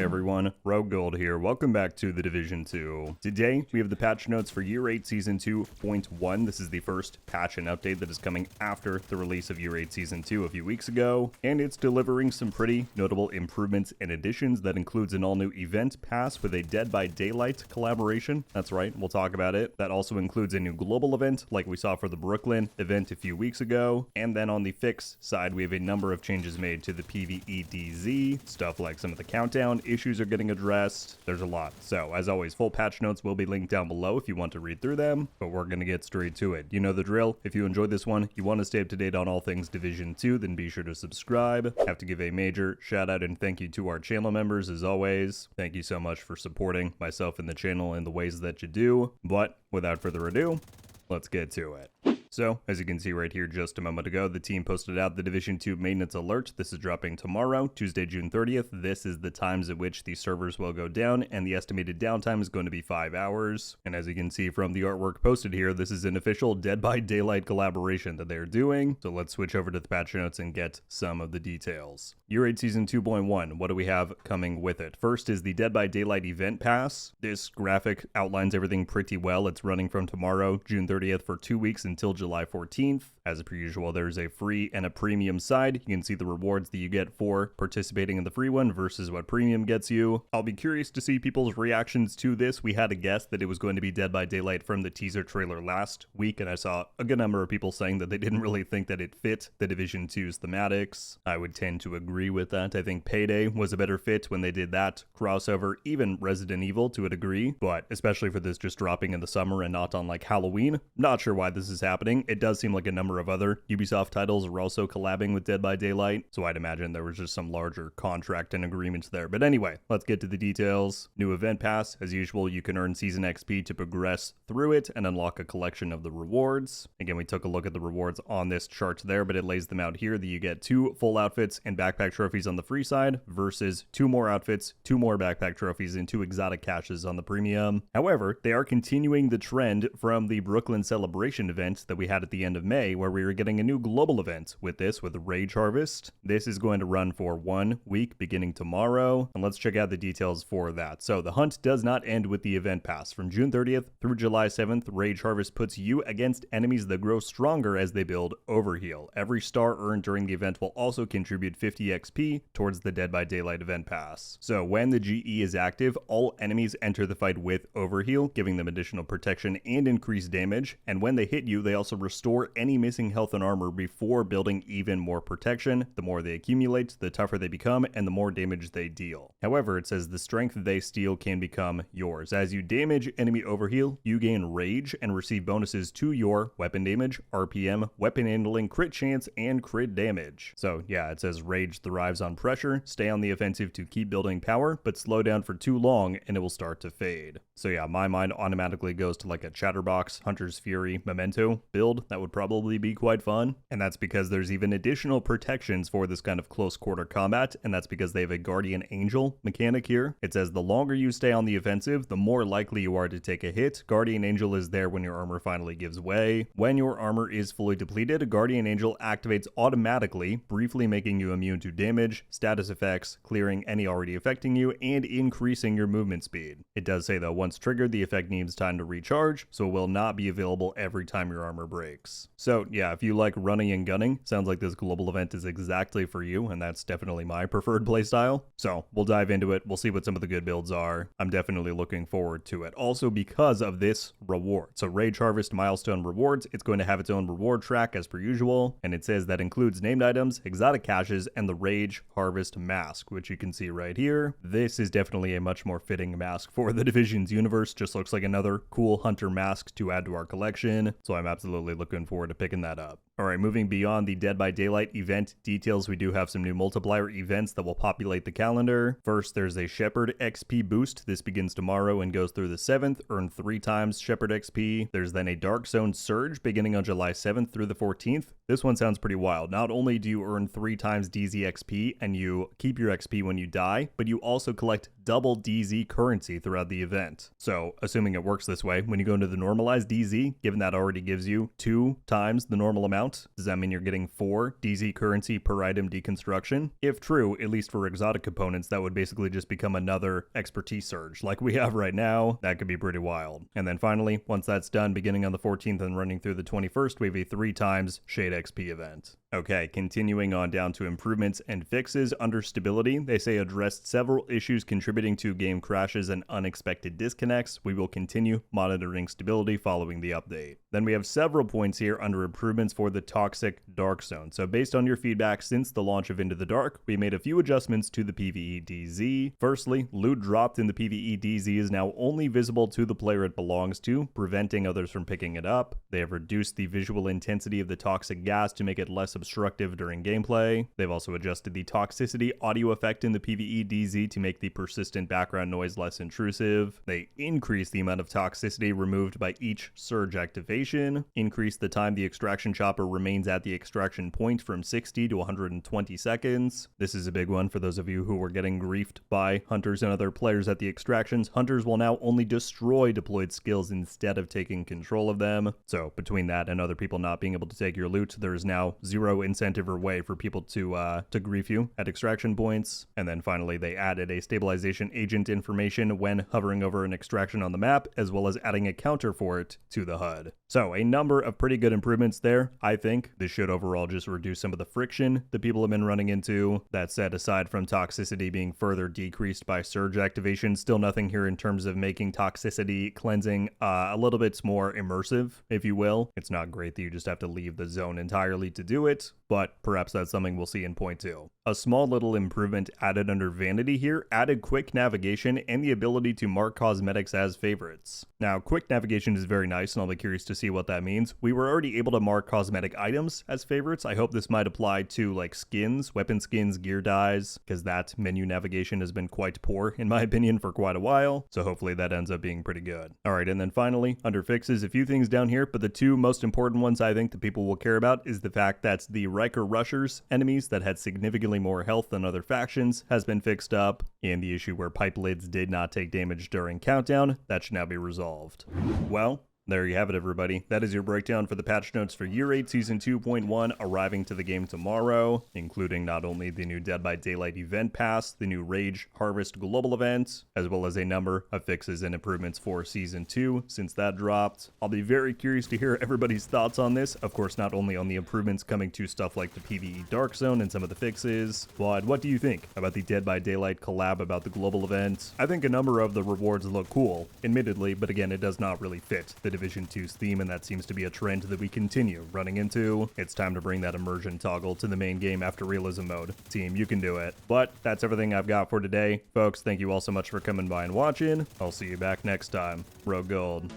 everyone, RogueGold here. Welcome back to the Division 2. Today, we have the patch notes for Year 8 Season 2.1. This is the first patch and update that is coming after the release of Year 8 Season 2 a few weeks ago, and it's delivering some pretty notable improvements and additions. That includes an all-new event pass with a Dead by Daylight collaboration. That's right, we'll talk about it. That also includes a new global event, like we saw for the Brooklyn event a few weeks ago. And then on the fix side, we have a number of changes made to the PvE DZ, stuff like some of the countdown issues are getting addressed. There's a lot. So as always, full patch notes will be linked down below if you want to read through them, but we're going to get straight to it. You know the drill. If you enjoyed this one, you want to stay up to date on all things Division 2, then be sure to subscribe. Have to give a major shout out and thank you to our channel members as always. Thank you so much for supporting myself and the channel in the ways that you do. But without further ado, let's get to it. So, as you can see right here just a moment ago, the team posted out the Division 2 maintenance alert. This is dropping tomorrow, Tuesday, June 30th. This is the times at which the servers will go down, and the estimated downtime is going to be 5 hours. And as you can see from the artwork posted here, this is an official Dead by Daylight collaboration that they're doing. So let's switch over to the patch notes and get some of the details. Year 8 Season 2.1, what do we have coming with it? First is the Dead by Daylight event pass. This graphic outlines everything pretty well. It's running from tomorrow, June 30th, for 2 weeks until July 14th. As per usual, there's a free and a premium side. You can see the rewards that you get for participating in the free one versus what premium gets you. I'll be curious to see people's reactions to this. We had a guess that it was going to be Dead by Daylight from the teaser trailer last week, and I saw a good number of people saying that they didn't really think that it fit the Division 2's thematics. I would tend to agree with that. I think Payday was a better fit when they did that crossover, even Resident Evil to a degree, but especially for this just dropping in the summer and not on like Halloween. Not sure why this is happening. It does seem like a number of other Ubisoft titles are also collabing with Dead by Daylight, so I'd imagine there was just some larger contract and agreements there. But anyway, let's get to the details. New event pass. As usual, you can earn season XP to progress through it and unlock a collection of the rewards. Again, we took a look at the rewards on this chart there, but it lays them out here that you get 2 full outfits and backpack trophies on the free side versus 2 more outfits, 2 more backpack trophies, and 2 exotic caches on the premium. However, they are continuing the trend from the Brooklyn celebration event that we had at the end of May, where we were getting a new global event with Rage Harvest. This is going to run for 1 week beginning tomorrow, and let's check out the details for that. So the hunt does not end with the event pass. From June 30th through July 7th, Rage Harvest puts you against enemies that grow stronger as they build overheal. Every star earned during the event will also contribute 50 XP towards the Dead by Daylight event pass. So when the GE is active, all enemies enter the fight with overheal, giving them additional protection and increased damage, and when they hit you, they also restore any missing health and armor before building even more protection. The more they accumulate, the tougher they become, and the more damage they deal. However, it says the strength they steal can become yours. As you damage enemy overheal, you gain rage and receive bonuses to your weapon damage, RPM, weapon handling, crit chance, and crit damage. So yeah, it says rage thrives on pressure. Stay on the offensive to keep building power, but slow down for too long and it will start to fade. So yeah, my mind automatically goes to like a Chatterbox, Hunter's Fury, Memento build. That would probably be quite fun. And that's because there's even additional protections for this kind of close quarter combat, and that's because they have a Guardian Angel mechanic here. It says the longer you stay on the offensive, the more likely you are to take a hit. Guardian Angel is there when your armor finally gives way. When your armor is fully depleted, Guardian Angel activates automatically, briefly making you immune to damage, status effects, clearing any already affecting you, and increasing your movement speed. It does say though, once triggered, the effect needs time to recharge, so it will not be available every time your armor breaks. So yeah, if you like running and gunning, sounds like this global event is exactly for you, and that's definitely my preferred playstyle. So we'll dive into it. We'll see what some of the good builds are. I'm definitely looking forward to it. Also because of this reward. So Rage Harvest milestone rewards, it's going to have its own reward track as per usual, and it says that includes named items, exotic caches, and the Rage Harvest mask, which you can see right here. This is definitely a much more fitting mask for the Division's universe. Just looks like another cool hunter mask to add to our collection, so I'm absolutely looking forward to picking that up. Alright, moving beyond the Dead by Daylight event details, we do have some new multiplier events that will populate the calendar. First, there's a Shepherd XP boost. This begins tomorrow and goes through the 7th. Earn 3 times Shepherd XP. There's then a Dark Zone Surge beginning on July 7th through the 14th. This one sounds pretty wild. Not only do you earn 3 times DZ XP and you keep your XP when you die, but you also collect double DZ currency throughout the event. So, assuming it works this way, when you go into the normalized DZ, given that already gives you you 2 times the normal amount? Does that mean you're getting 4 DZ currency per item deconstruction? If true, at least for exotic components, that would basically just become another expertise surge like we have right now. That could be pretty wild. And then finally, once that's done, beginning on the 14th and running through the 21st, we have a 3 times Shade XP event. Okay, continuing on down to improvements and fixes. Under stability, they say addressed several issues contributing to game crashes and unexpected disconnects. We will continue monitoring stability following the update. Then we have several points here under improvements for the Toxic Dark Zone. So based on your feedback since the launch of Into the Dark, we made a few adjustments to the PvE DZ. Firstly, loot dropped in the PvE DZ is now only visible to the player it belongs to, preventing others from picking it up. They have reduced the visual intensity of the toxic gas to make it less obstructive during gameplay. They've also adjusted the toxicity audio effect in the PvE DZ to make the persistent background noise less intrusive. They increased the amount of toxicity removed by each surge activation, increased the time the extraction chopper remains at the extraction point from 60 to 120 seconds. This is a big one for those of you who were getting griefed by hunters and other players at the extractions. Hunters will now only destroy deployed skills instead of taking control of them. So between that and other people not being able to take your loot, there is now zero incentive or way for people to grief you at extraction points. And then finally, they added a stabilization agent information when hovering over an extraction on the map, as well as adding a counter for it to the HUD. So a number of pretty good improvements there. I think this should overall just reduce some of the friction that people have been running into. That said, aside from toxicity being further decreased by surge activation, still nothing here in terms of making toxicity cleansing a little bit more immersive, if you will. It's not great that you just have to leave the zone entirely to do it, but perhaps that's something we'll see in point 2. A small little improvement added under vanity here added quick navigation and the ability to mark cosmetics as favorites. Now, quick navigation is very nice, and I'll be curious to see what that means. We were already able to mark cosmetic items as favorites. I hope this might apply to like skins, weapon skins, gear dyes, because that menu navigation has been quite poor in my opinion for quite a while. So hopefully that ends up being pretty good. All right, and then finally, under fixes, a few things down here, but the 2 most important ones I think that people will care about is the fact that the Riker Rushers enemies that had significantly more health than other factions has been fixed up, and the issue where pipe lids did not take damage during countdown, that should now be resolved. Well, there you have it, everybody. That is your breakdown for the patch notes for Year 8 Season 2.1 arriving to the game tomorrow, including not only the new Dead by Daylight event pass, the new Rage Harvest global event, as well as a number of fixes and improvements for Season 2 since that dropped. I'll be very curious to hear everybody's thoughts on this. Of course, not only on the improvements coming to stuff like the PvE Dark Zone and some of the fixes, but what do you think about the Dead by Daylight collab about the global event? I think a number of the rewards look cool, admittedly, but again, it does not really fit the Division 2's theme, and that seems to be a trend that we continue running into. It's time to bring that immersion toggle to the main game after realism mode. Team, you can do it. But that's everything I've got for today. Folks, thank you all so much for coming by and watching. I'll see you back next time. RogueGold.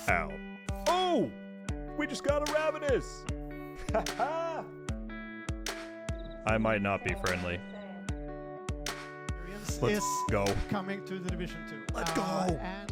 Ow. Oh! We just got a Ravenous! I might not be friendly. Let's go. Coming to the Division 2. Let's go! And